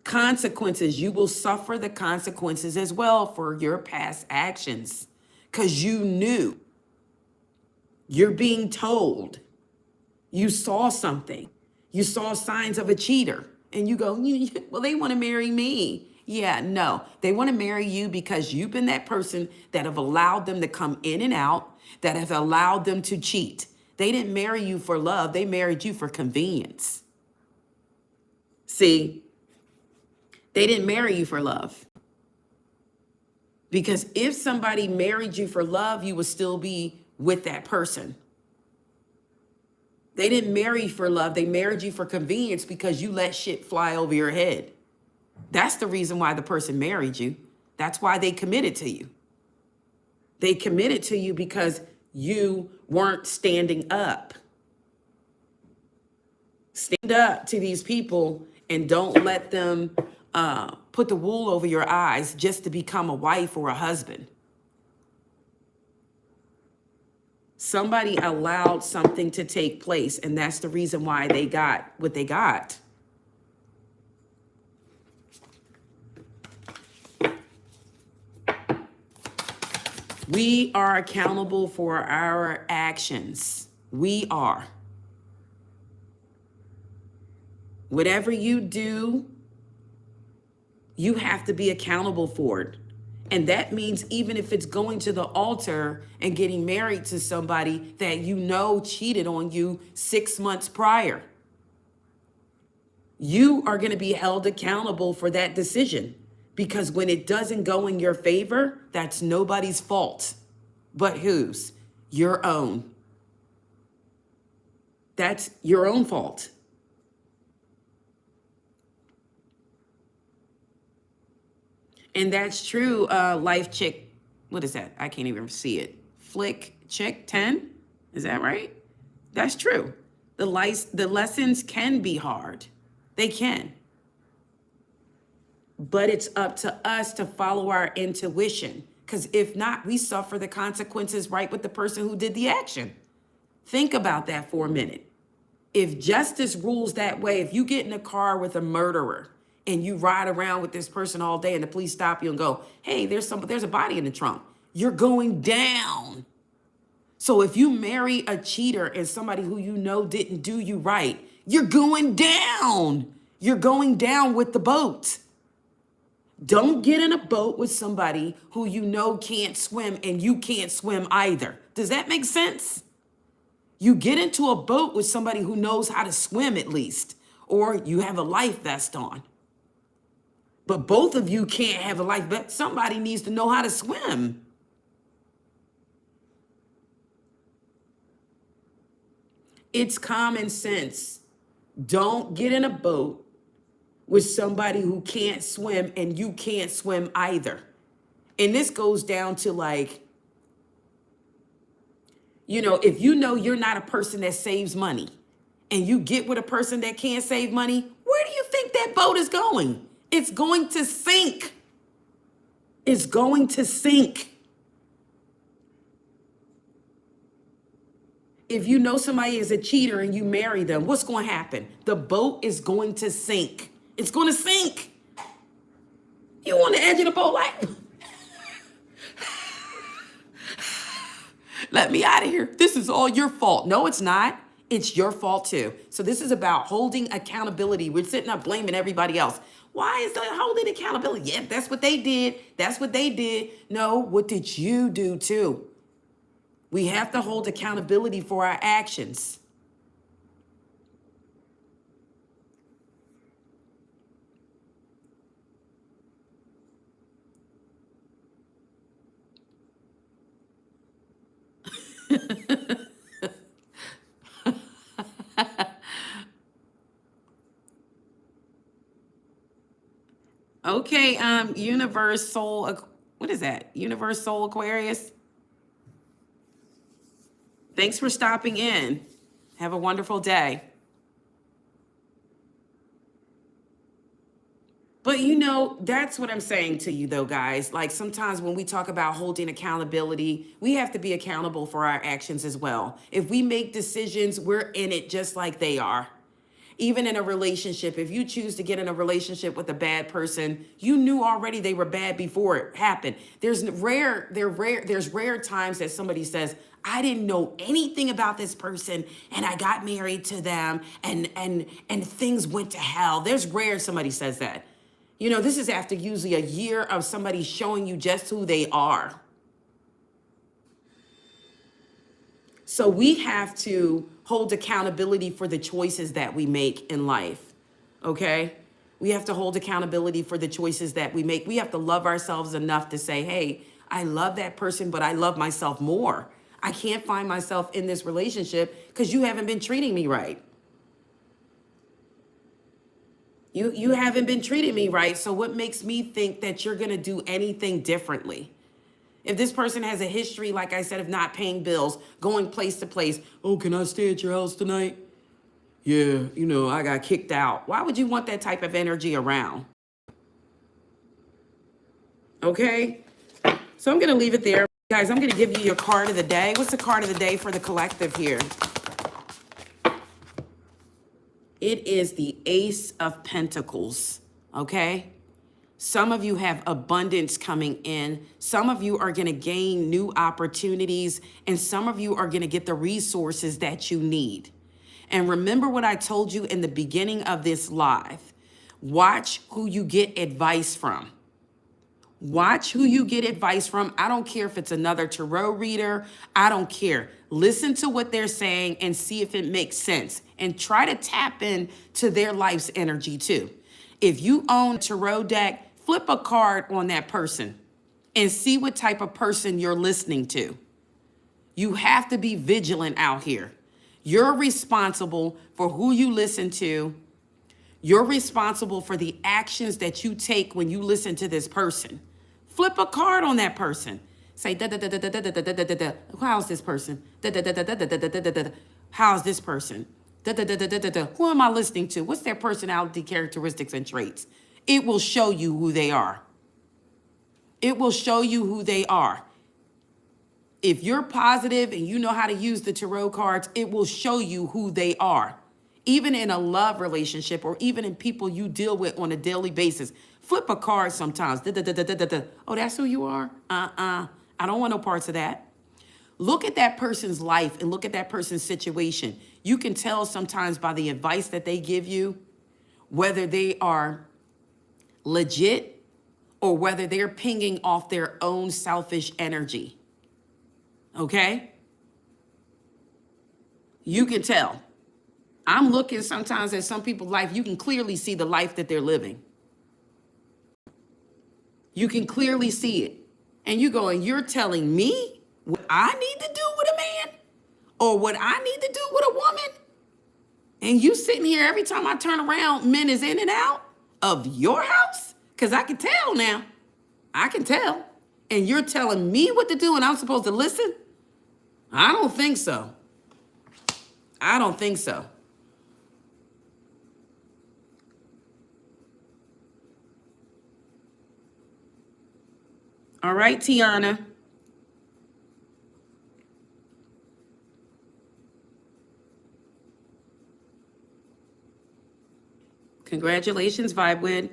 Consequences. You will suffer the consequences as well for your past actions because you knew. You're being told. You saw something. You saw signs of a cheater and you go, well, they want to marry me. Yeah, no, they want to marry you because you've been that person that have allowed them to come in and out, that have allowed them to cheat. They didn't marry you for love. They married you for convenience. See, they didn't marry you for love. Because if somebody married you for love, you would still be with that person. They didn't marry you for love. They married you for convenience because you let shit fly over your head. That's the reason why the person married you. That's why they committed to you. They committed to you because you weren't standing up. Stand up to these people and don't let them put the wool over your eyes just to become a wife or a husband. Somebody allowed something to take place, and that's the reason why they got what they got. We are accountable for our actions. We are. Whatever you do, you have to be accountable for it. And that means even if it's going to the altar and getting married to somebody that you know cheated on you 6 months prior, you are going to be held accountable for that decision. Because when it doesn't go in your favor, that's nobody's fault. But whose? Your own. That's your own fault. And that's true. Life Chick, what is that? I can't even see it. Flick Chick 10? Is that right? That's true. The lessons can be hard. They can. But it's up to us to follow our intuition. Because if not, we suffer the consequences right with the person who did the action. Think about that for a minute. If justice rules that way, if you get in a car with a murderer and you ride around with this person all day and the police stop you and go, hey, there's a body in the trunk, you're going down. So if you marry a cheater and somebody who you know didn't do you right, you're going down. You're going down with the boat. Don't get in a boat with somebody who you know can't swim and you can't swim either. Does that make sense? You get into a boat with somebody who knows how to swim at least, or you have a life vest on. But both of you can't have a life vest. Somebody needs to know how to swim. It's common sense. Don't get in a boat with somebody who can't swim and you can't swim either. And this goes down to like, if you know you're not a person that saves money and you get with a person that can't save money, where do you think that boat is going? It's going to sink. It's going to sink. If you know somebody is a cheater and you marry them, what's going to happen? The boat is going to sink. It's going to sink. You on the edge of the boat like, let me out of here. This is all your fault. No, it's not. It's your fault too. So this is about holding accountability. We're sitting up blaming everybody else. Why is that holding accountability? Yeah, that's what they did. That's what they did. No, what did you do too? We have to hold accountability for our actions. Okay, Universe Soul, what is that? Universe Soul Aquarius. Thanks for stopping in. Have a wonderful day. But that's what I'm saying to you though, guys. Like sometimes when we talk about holding accountability, we have to be accountable for our actions as well. If we make decisions, we're in it just like they are. Even in a relationship, if you choose to get in a relationship with a bad person, you knew already they were bad before it happened. There's rare times that somebody says, I didn't know anything about this person and I got married to them and things went to hell. There's rare somebody says that. This is after usually a year of somebody showing you just who they are. So we have to hold accountability for the choices that we make in life, okay? We have to hold accountability for the choices that we make. We have to love ourselves enough to say, hey, I love that person, but I love myself more. I can't find myself in this relationship because you haven't been treating me right. You haven't been treating me right, so what makes me think that you're gonna do anything differently? If this person has a history, like I said, of not paying bills, going place to place, oh, can I stay at your house tonight? Yeah, I got kicked out. Why would you want that type of energy around? Okay, so I'm going to leave it there. Guys, I'm going to give you your card of the day. What's the card of the day for the collective here? It is the Ace of Pentacles, okay? Some of you have abundance coming in. Some of you are going to gain new opportunities, and some of you are going to get the resources that you need. And remember what I told you in the beginning of this live. Watch who you get advice from. Watch who you get advice from. I don't care if it's another tarot reader. I don't care. Listen to what they're saying and see if it makes sense. And try to tap into their life's energy too. If you own a tarot deck, flip a card on that person and see what type of person you're listening to. You have to be vigilant out here. You're responsible for who you listen to. You're responsible for the actions that you take when you listen to this person. Flip a card on that person. Say, da da da da da da da da da da da. How's this person? Da da da da da da da da da da. How's this person? Da, da, da, da, da, da, da. Who am I listening to? What's their personality characteristics and traits? It will show you who they are. It will show you who they are. If you're positive and you know how to use the tarot cards, it will show you who they are. Even in a love relationship or even in people you deal with on a daily basis. Flip a card sometimes. Da, da, da, da, da, da, da. Oh, that's who you are? I don't want no parts of that. Look at that person's life and look at that person's situation. You can tell sometimes by the advice that they give you whether they are legit or whether they're pinging off their own selfish energy. Okay? You can tell. I'm looking sometimes at some people's life. You can clearly see the life that they're living. You can clearly see it. And you go, and you're telling me what I need to do with a man or what I need to do with a woman? And you sitting here every time I turn around, men is in and out of your house? Because I can tell now. I can tell. And you're telling me what to do and I'm supposed to listen? I don't think so. I don't think so. All right, Tiana. Congratulations, Vibewood.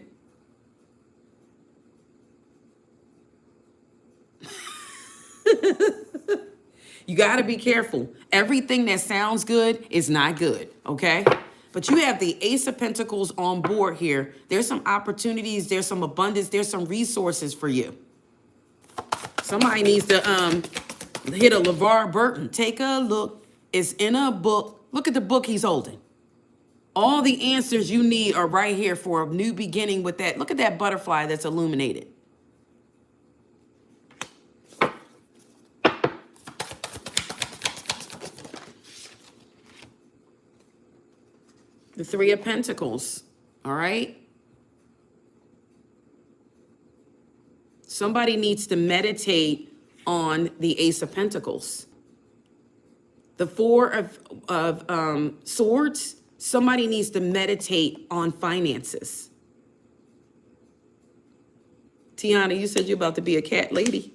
You got to be careful. Everything that sounds good is not good, okay? But you have the Ace of Pentacles on board here. There's some opportunities, there's some abundance, there's some resources for you. Somebody needs to hit a LeVar Burton. Take a look. It's in a book. Look at the book he's holding. All the answers you need are right here for a new beginning with that. Look at that butterfly that's illuminated. The Three of Pentacles, all right? Somebody needs to meditate on the Ace of Pentacles. The Four of Swords, somebody needs to meditate on finances. Tiana, you said you're about to be a cat lady.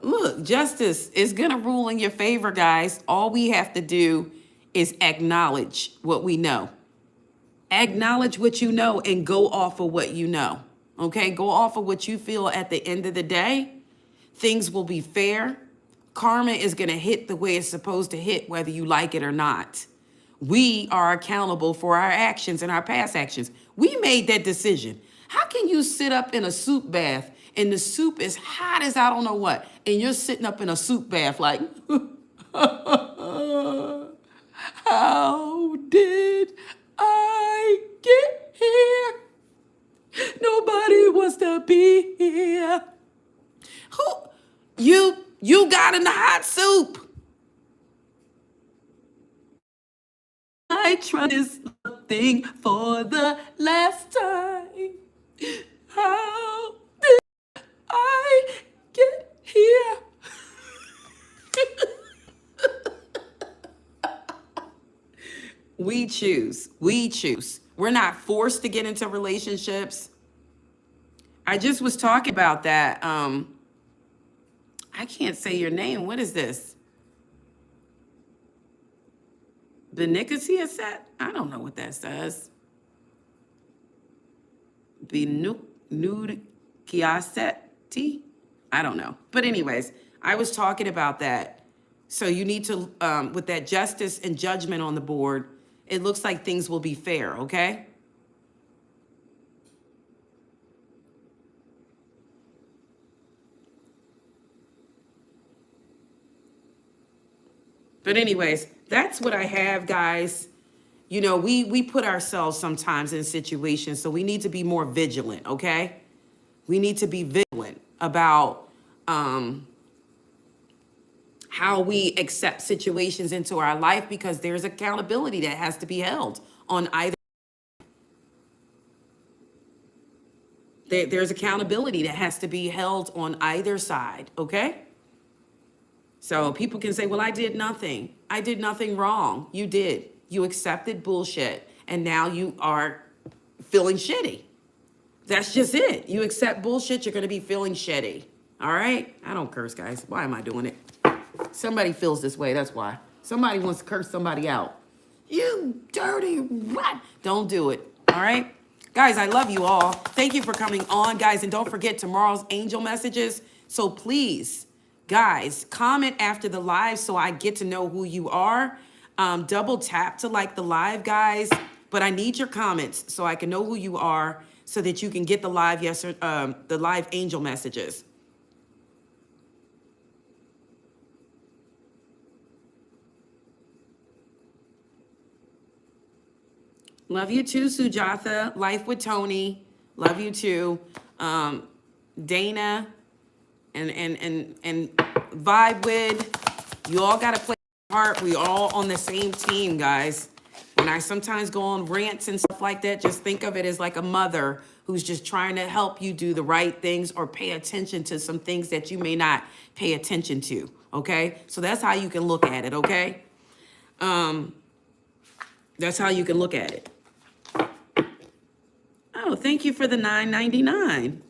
Look, justice is going to rule in your favor, guys. All we have to do is acknowledge what we know. Acknowledge what you know and go off of what you know. Okay? Go off of what you feel at the end of the day. Things will be fair. Karma is going to hit the way it's supposed to hit, whether you like it or not. We are accountable for our actions and our past actions. We made that decision. How can you sit up in a soup bath and the soup is hot as I don't know what, and you're sitting up in a soup bath like, how did I get here? Nobody wants to be here. Who you got in the hot soup? I tried this thing for the last time. How did I get here? We choose. We choose. We're not forced to get into relationships. I just was talking about that. I can't say your name. What is this? Benicacia set? I don't know what that says. Benukiaseti? I don't know. But anyways, I was talking about that. So you need to, with that justice and judgment on the board, it looks like things will be fair, okay? But anyways, that's what I have, guys. You know, we put ourselves sometimes in situations, so we need to be more vigilant, okay? We need to be vigilant about how we accept situations into our life, because there's accountability that has to be held on either. There's accountability that has to be held on either side, okay? So people can say, well, I did nothing. I did nothing wrong. You did. You accepted bullshit, and now you are feeling shitty. That's just it. You accept bullshit, you're going to be feeling shitty. All right? I don't curse, guys. Why am I doing it? Somebody feels this way. That's why. Somebody wants to curse somebody out. You dirty rat. Don't do it. All right? Guys, I love you all. Thank you for coming on, guys. And don't forget tomorrow's angel messages. So please, guys, comment after the live so I get to know who you are. Double tap to like the live, guys. But I need your comments so I can know who you are so that you can get the live the live angel messages. Love you too, Sujatha. Life with Tony. Love you too. Dana and Vibe with. You all got to play part. We all on the same team, guys. When I sometimes go on rants and stuff like that, just think of it as like a mother who's just trying to help you do the right things or pay attention to some things that you may not pay attention to, okay? So that's how you can look at it, okay? That's how you can look at it. Oh, thank you for the $9.99.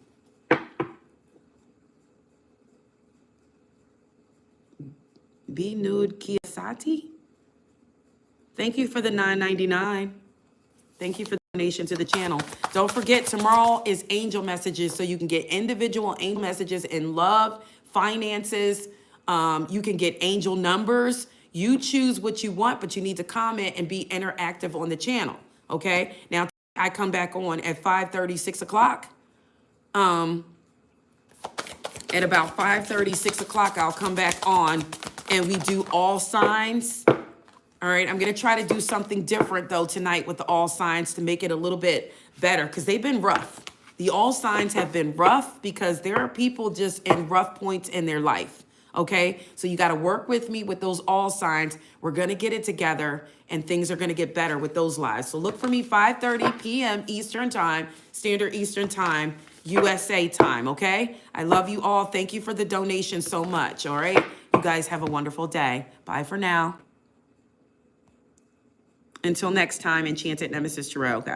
Be Nude Kiyosati. Thank you for the $9.99. Thank you for the donation to the channel. Don't forget, tomorrow is angel messages, so you can get individual angel messages in love, finances. You can get angel numbers. You choose what you want, but you need to comment and be interactive on the channel, okay? Now, I come back on at 5:30, 6 o'clock. At about 5:30, 6 o'clock, I'll come back on and we do all signs. All right, I'm going to try to do something different, though, tonight with the all signs to make it a little bit better because they've been rough. The all signs have been rough because there are people just in rough points in their life, okay? So you got to work with me with those all signs. We're going to get it together, and things are going to get better with those lives. So look for me 5:30 p.m. Eastern Time, Standard Eastern Time, USA time, okay? I love you all. Thank you for the donation so much, all right? You guys have a wonderful day. Bye for now. Until next time, Enchanted Nemesis Tarot, guys.